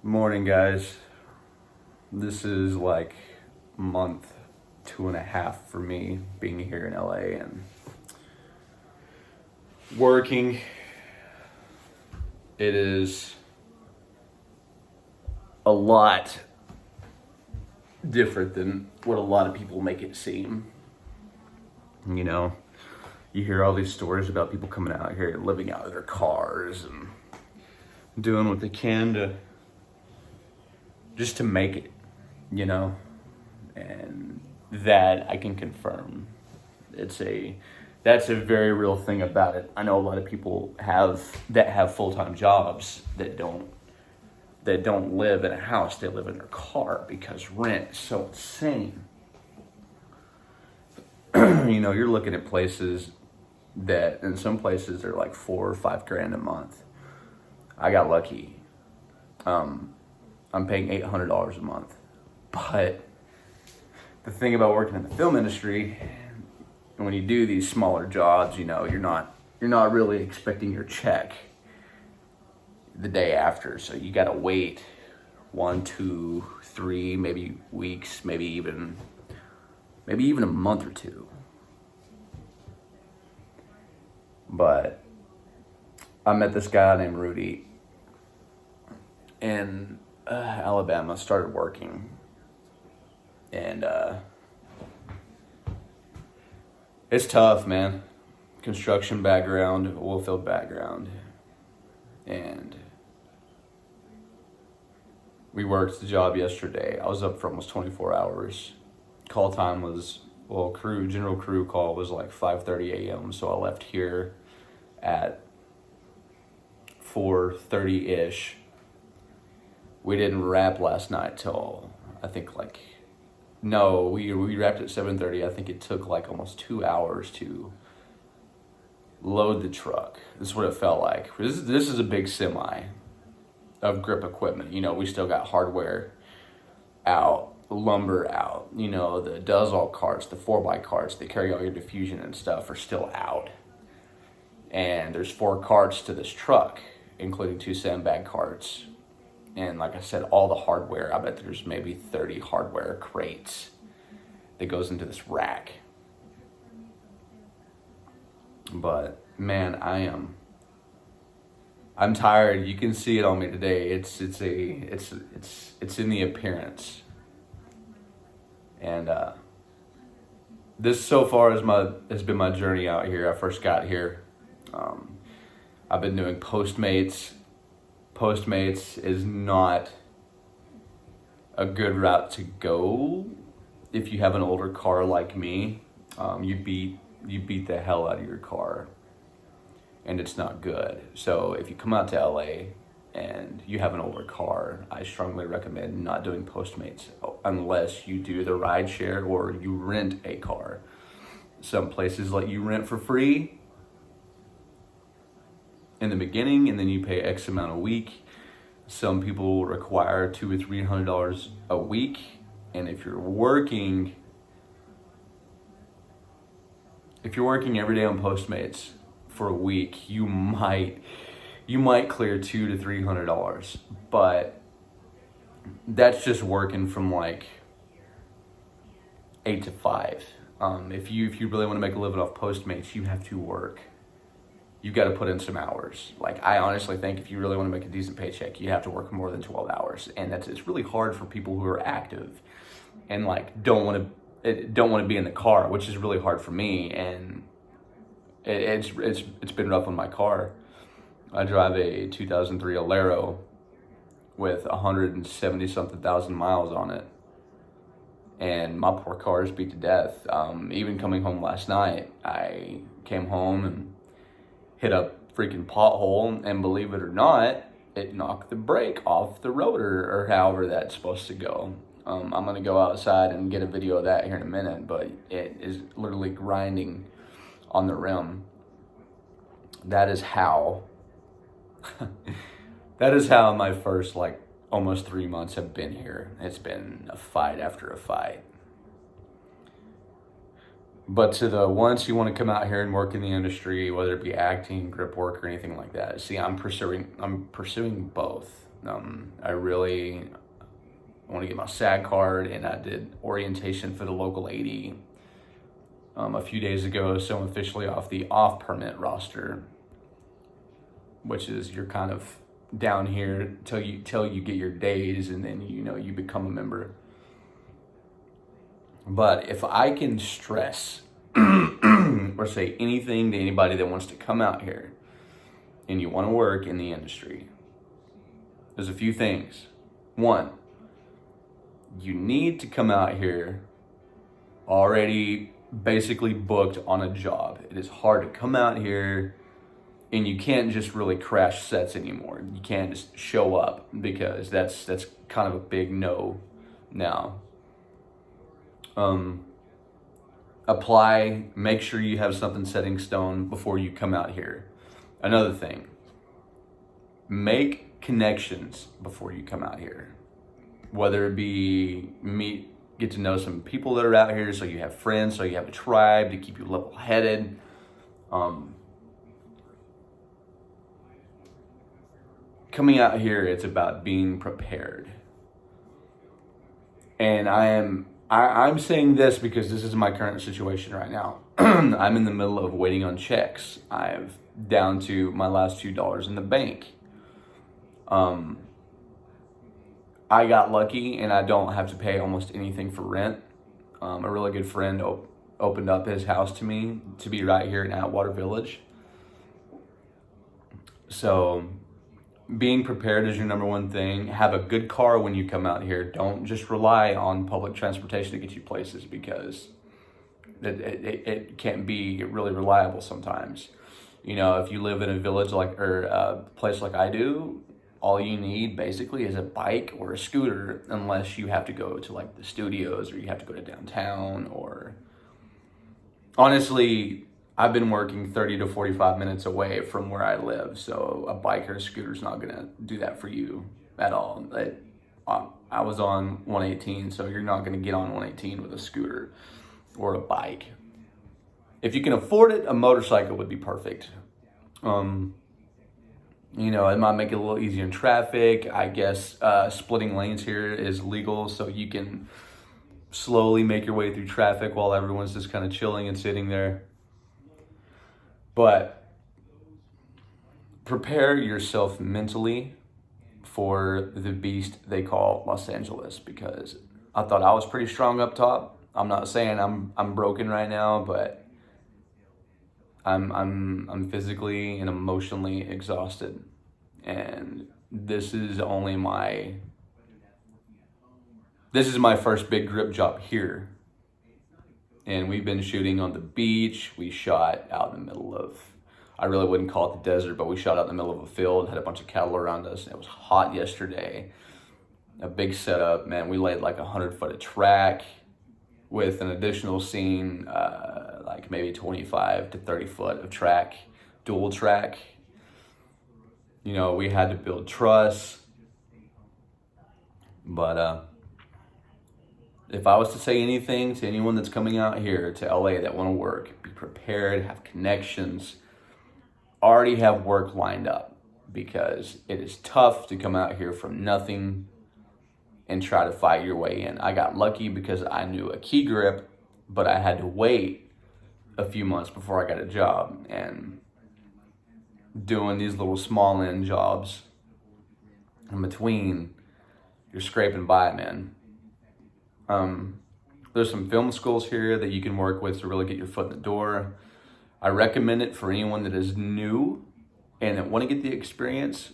Morning, guys. This is like month 2.5 for me being here in LA and working. It is a lot different than what a lot of people make it seem. You know, you hear all these stories about people coming out here living out of their cars and doing what they can to just to make it, you know, and that I can confirm. That's a very real thing about it. I know a lot of people have full-time jobs that don't live in a house. They live in their car because rent is so insane. You're looking at places that in some places they're like 4 or 5 grand a month. I got lucky. I'm paying $800 a month. But the thing about working in the film industry, when you do these smaller jobs, you're not really expecting your check the day after. So you gotta wait 1, 2, 3, maybe weeks, maybe even a month or two. But I met this guy named Rudy in Alabama, started working, and it's tough, man. Construction background, oil field background, and we worked the job yesterday. I was up for almost 24 hours. Call time was, general crew call was like 5:30 a.m. So I left here at 4:30-ish. We didn't wrap last night till I think we wrapped at 7:30. I think it took like almost 2 hours to load the truck. This is what it felt like. This is a big semi of grip equipment. We still got hardware out, lumber out. The does all carts, the 4x carts that carry all your diffusion and stuff are still out. And there's 4 carts to this truck, including 2 sandbag carts. And like I said, all the hardware, I bet there's maybe 30 hardware crates that goes into this rack. But man, I'm tired. You can see it on me today. It's in the appearance. And this so far has been my journey out here. I first got here. I've been doing Postmates. Postmates is not a good route to go if you have an older car like me. You beat the hell out of your car, and it's not good. So if you come out to LA and you have an older car, I strongly recommend not doing Postmates unless you do the ride share or you rent a car. Some places let you rent for free in the beginning, and then you pay X amount a week. Some people require $200 or $300 a week, and if you're working every day on Postmates for a week, you might clear $200 to $300, but that's just working from like 8 to 5. If you really want to make a living off Postmates, you have to work. You've got to put in some hours. Like, I honestly think if you really want to make a decent paycheck, you have to work more than 12 hours. And it's really hard for people who are active and like don't want to be in the car, which is really hard for me. And it's been rough on my car. I drive a 2003 Alero with 170 something thousand miles on it. And my poor car is beat to death. Even coming home last night, I came home and hit a freaking pothole, and believe it or not, it knocked the brake off the rotor, or however that's supposed to go. I'm gonna go outside and get a video of that here in a minute, but it is literally grinding on the rim. That is how my first almost 3 months have been here. It's been a fight after a fight. But to the ones who want to come out here and work in the industry, whether it be acting, grip work, or anything like that, see, I'm pursuing both. I really want to get my SAG card, and I did orientation for the local 80 a few days ago, so I'm officially off the off permit roster, which is you're kind of down here till you get your days, and then you become a member. But if I can stress or say anything to anybody that wants to come out here and you want to work in the industry, there's a few things. One, you need to come out here already basically booked on a job. It is hard to come out here and you can't just really crash sets anymore. You can't just show up, because that's kind of a big no now. Apply, make sure you have something set in stone before you come out here. Another thing, make connections before you come out here. Whether it be get to know some people that are out here, so you have friends, so you have a tribe to keep you level-headed. Coming out here, it's about being prepared. And I'm saying this because this is my current situation right now. I'm in the middle of waiting on checks. I've down to my last $2 in the bank. I got lucky and I don't have to pay almost anything for rent. A really good friend opened up his house to me to be right here in Atwater Village. So being prepared is your number one thing. Have a good car when you come out here. Don't just rely on public transportation to get you places, because it can't be really reliable sometimes. If you live in a village or a place like I do, all you need basically is a bike or a scooter, unless you have to go to like the studios or you have to go to downtown. Or honestly, I've been working 30 to 45 minutes away from where I live, so a bike or a scooter is not gonna do that for you at all. I was on 118, so you're not gonna get on 118 with a scooter or a bike. If you can afford it, a motorcycle would be perfect. It might make it a little easier in traffic. I guess splitting lanes here is legal, so you can slowly make your way through traffic while everyone's just kind of chilling and sitting there. But prepare yourself mentally for the beast they call Los Angeles, because I thought I was pretty strong up top. I'm not saying I'm broken right now, but I'm physically and emotionally exhausted, and this is my first big grip job here. And we've been shooting on the beach. We shot out in the middle of, I really wouldn't call it the desert, but we shot out in the middle of a field, had a bunch of cattle around us. It was hot yesterday. A big setup, man. We laid like 100-foot of track with an additional scene, like maybe 25 to 30 foot of track, dual track. We had to build truss. But if I was to say anything to anyone that's coming out here to LA that want to work, be prepared, have connections, already have work lined up, because it is tough to come out here from nothing and try to fight your way in. I got lucky because I knew a key grip, but I had to wait a few months before I got a job, and doing these little small end jobs in between, you're scraping by, man. There's some film schools here that you can work with to really get your foot in the door. I recommend it for anyone that is new and that want to get the experience.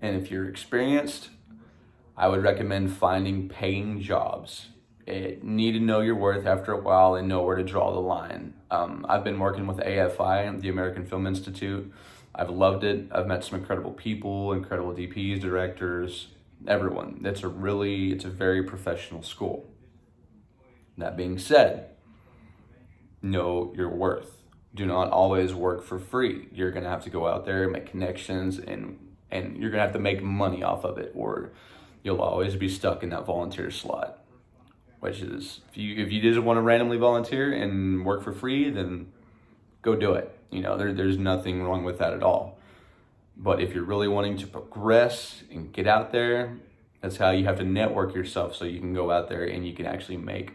And if you're experienced, I would recommend finding paying jobs. You need to know your worth after a while and know where to draw the line. I've been working with AFI, the American Film Institute. I've loved it. I've met some incredible people, incredible DPs, directors, everyone. It's a very professional school. That being said, know your worth. Do not always work for free. You're gonna have to go out there, make connections, and you're gonna have to make money off of it, or you'll always be stuck in that volunteer slot. Which is, if you just want to randomly volunteer and work for free, then go do it. There's nothing wrong with that at all. But if you're really wanting to progress and get out there, that's how you have to network yourself so you can go out there and you can actually make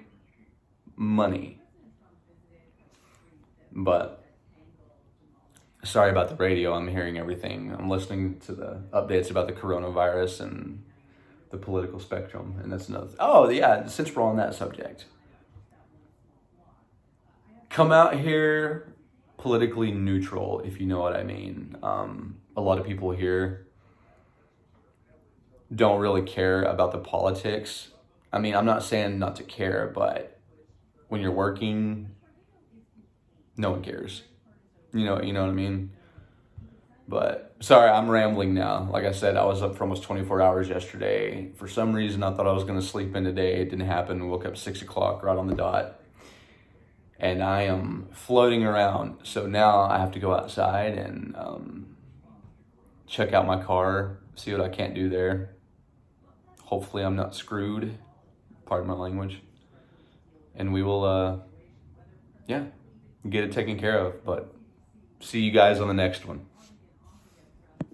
money. But sorry about the radio. I'm hearing everything. I'm listening to the updates about the coronavirus and the political spectrum, and that's another. Oh yeah, since we're on that subject, come out here politically neutral, if you know what I mean. A lot of people here don't really care about the politics. I mean, I'm not saying not to care, but when you're working, no one cares. You know what I mean? But sorry, I'm rambling now. Like I said, I was up for almost 24 hours yesterday. For some reason, I thought I was going to sleep in today. It didn't happen. Woke up 6 o'clock right on the dot. And I am floating around. So now I have to go outside and check out my car, see what I can't do there. Hopefully I'm not screwed. Pardon my language. And we will, get it taken care of. But see you guys on the next one.